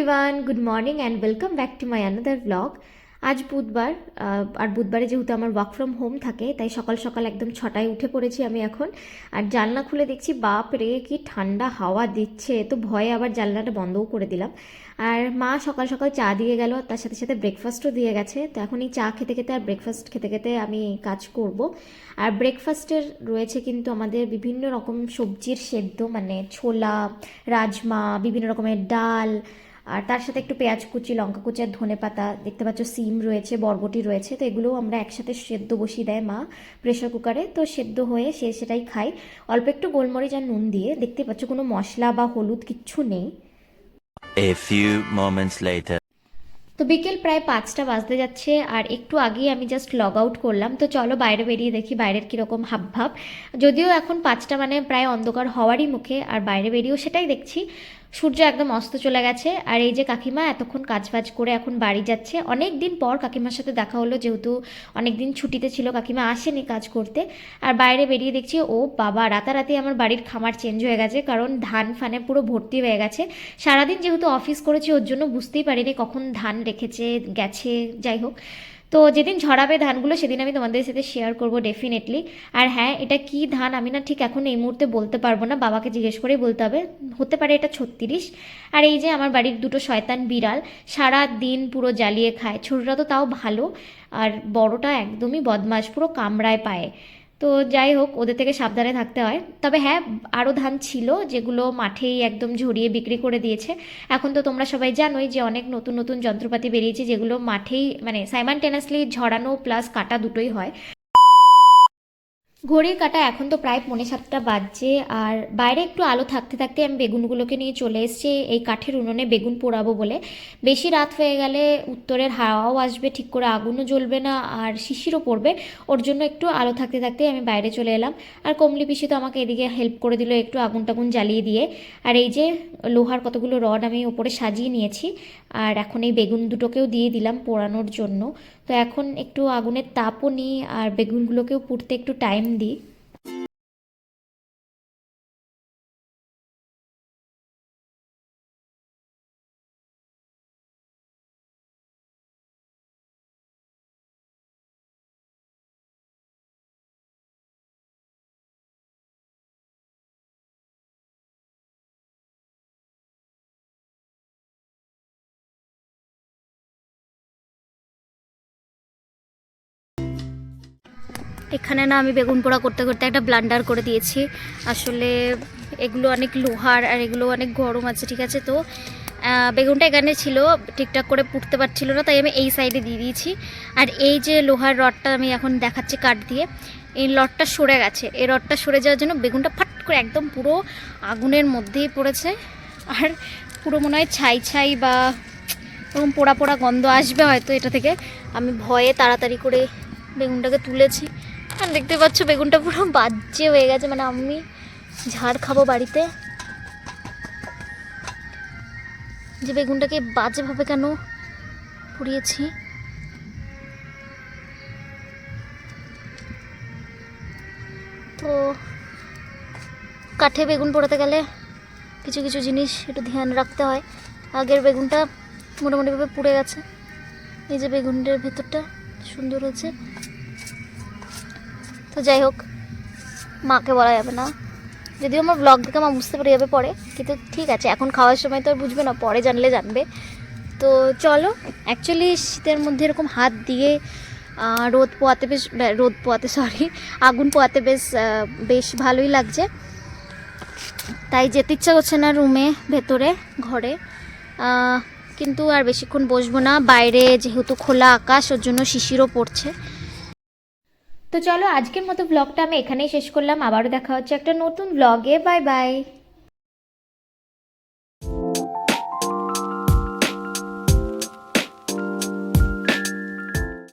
Everyone, good morning and welcome back to my another blog. আজ বুধবার, আর বুধবারে যেহেতু আমার ওয়ার্ক ফ্রম হোম থাকে, তাই সকাল সকাল একদম 6টায় উঠে পড়েছি আমি এখন। আর জানলা খুলে দেখছি বাপ রে কি ঠান্ডা হাওয়া দিচ্ছে, তো ভয়ে আবার জানলাটা বন্ধও করে দিলাম। আর মা সকাল সকাল চা দিয়ে গেল, তার সাথে সাথে ব্রেকফাস্টও দিয়ে গেছে। তো এখন এই চা খেতে খেতে আর ব্রেকফাস্ট খেতে খেতে আমি কাজ করব। আর ব্রেকফাস্টের রয়েছে কিন্তু আমাদের বিভিন্ন রকম সবজির সেদ্ধ, মানে ছোলা, রাজমা, বিভিন্ন রকমের ডাল, আর তার সাথে একটু পেঁয়াজ কুচি, লঙ্কা কুচি আর ধনে পাতা, দেখতে পাচ্ছ সিম রয়েছে, বরবটি রয়েছে। তো এগুলোও আমরা একসাথে সেদ্ধ বসিয়ে দেয় মা প্রেশার কুকারে, তো সেদ্ধ হয়ে সেটাই খাই অল্প একটু গোলমরিচ আর নুন দিয়ে। দেখতে পাচ্ছ কোনো মশলা বা হলুদ কিচ্ছু নেই। A few moments later. তো বিকেল প্রায় 5টা বাজতে যাচ্ছে, আর একটু আগেই আমি জাস্ট লগ আউট করলাম। তো চলো বাইরে বেরিয়ে দেখি বাইরের কীরকম হাবভাব। যদিও এখন 5টা মানে প্রায় অন্ধকার হওয়ারই মুখে, আর বাইরে বেরিয়েও সেটাই দেখছি, সূর্য একদম অস্ত চলে গেছে। আর এই যে কাকিমা এতক্ষণ কাজবাজ করে এখন বাড়ি যাচ্ছে। অনেক দিন পর কাকিমার সাথে দেখা হলো, যেহেতু অনেক দিন ছুটিতে ছিল, কাকিমা আসেনি কাজ করতে। আর বাইরে বেরিয়ে দেখছি ও বাবা, রাতারাতি আমার বাড়ির খামার চেঞ্জ হয়ে গেছে, কারণ ধান ফানে পুরো ভর্তি হয়ে গেছে। সারাদিন যেহেতু অফিস করেছি, ওর জন্য বুঝতেই পারিনি কখন ধান রেখেছে গেছে, যাই হোক। তো যেদিন ঝরাবে ধানগুলো সেদিন আমি তোমাদের সাথে শেয়ার করব ডেফিনেটলি। আর হ্যাঁ, এটা কি ধান আমি না ঠিক এখন এই মুহূর্তে বলতে পারবো না, বাবাকে জিজ্ঞেস করেই বলতে হবে। হতে পারে এটা 36। আর এই যে আমার বাড়ির দুটো শয়তান বিড়াল সারা দিন পুরো জ্বালিয়ে খায়। ছোটরা তো তাও ভালো, আর বড়টা একদমই বদমাশ, পুরো কামড়ায় পায়ে। তো যাই হোক, ওদের থেকে সাবধানে থাকতে হয়। তবে হ্যাঁ, আরও ধান ছিল যেগুলো মাঠেই একদম ঝরিয়ে বিক্রি করে দিয়েছে। এখন তো তোমরা সবাই জানোই যে অনেক নতুন নতুন যন্ত্রপাতি বেরিয়েছে, যেগুলো মাঠেই মানে সাইমালটেনাসলি ঝরানো প্লাস কাটা দুটোই হয়। ঘড়ির কাঁটা এখন তো প্রায় 6:45 বাজছে, আর বাইরে একটু আলো থাকতে থাকতে আমি বেগুনগুলোকে নিয়ে চলে এসেছি এই কাঠের উনুনে বেগুন পোড়াবো বলে। বেশি রাত হয়ে গেলে উত্তরের হাওয়াও আসবে ঠিক করে, আগুনও জ্বলবে না, আর শিশিরও পড়বে। ওর জন্য একটু আলো থাকতে থাকতে আমি বাইরে চলে এলাম। আর কমলি পিসি তো আমাকে এদিকে হেল্প করে দিল একটু আগুন টাগুন জ্বালিয়ে দিয়ে। আর এই যে লোহার কতগুলো রড আমি ওপরে সাজিয়ে নিয়েছি, আর এখন এই বেগুন দুটোকেও দিয়ে দিলাম পোড়ানোর জন্য। তো এখন একটু আগুনের তাপও নিই, আর বেগুনগুলোকেও পুড়তে একটু টাইম দিই। এখানে না আমি বেগুন পোড়া করতে করতে একটা ব্লান্ডার করে দিয়েছি। আসলে এগুলো অনেক লোহার আর এগুলো অনেক গরম আছে, ঠিক আছে। তো বেগুনটা এখানে ছিল, ঠিকঠাক করে পুড়তে পারছিল না, তাই আমি এই সাইডে দিয়ে দিয়েছি। আর এই যে লোহার রডটা আমি এখন দেখাচ্ছি কাঠ দিয়ে, এই রডটা সরে গেছে। এই রডটা সরে যাওয়ার জন্য বেগুনটা ফাট করে একদম পুরো আগুনের মধ্যেই পড়েছে। আর পুরো মনে হয় ছাই ছাই বা এরকম পোড়া পোড়া গন্ধ আসবে হয়তো এটা থেকে। আমি ভয়ে তাড়াতাড়ি করে বেগুনটাকে তুলেছি। আর দেখতে পাচ্ছ বেগুনটা পুরো বাজে হয়ে গেছে, মানে আমি ঝাড় খাবো বাড়িতে যে বেগুনটাকে বাজেভাবে কেন পুড়িয়েছি। তো কাঠে বেগুন পোড়াতে গেলে কিছু কিছু জিনিস একটু ধ্যান রাখতে হয়। আগের বেগুনটা মোটামুটিভাবে পুড়ে গেছে, এই যে বেগুনের ভেতরটা সুন্দর হয়েছে। তো যাই হোক, মাকে বলা যাবে না, যদিও আমার ব্লগ দেখে মা বুঝতে পেরে যাবে পরে, কিন্তু ঠিক আছে, এখন খাওয়ার সময় তো আর বুঝবে না, পরে জানলে জানবে। তো চলো, অ্যাকচুয়ালি শীতের মধ্যে এরকম হাত দিয়ে আগুন পোয়াতে বেশ বেশ ভালোই লাগছে। তাই যেতে ইচ্ছা করছে না রুমে ভেতরে ঘরে, কিন্তু আর বেশিক্ষণ বসবো না, বাইরে যেহেতু খোলা আকাশ, ওর জন্য শিশিরও পড়ছে। তো চলো, আজকের মতো ব্লগটা আমি এখানেই শেষ করলাম। আবারও দেখা হচ্ছে একটা নতুন ব্লগে। Bye bye.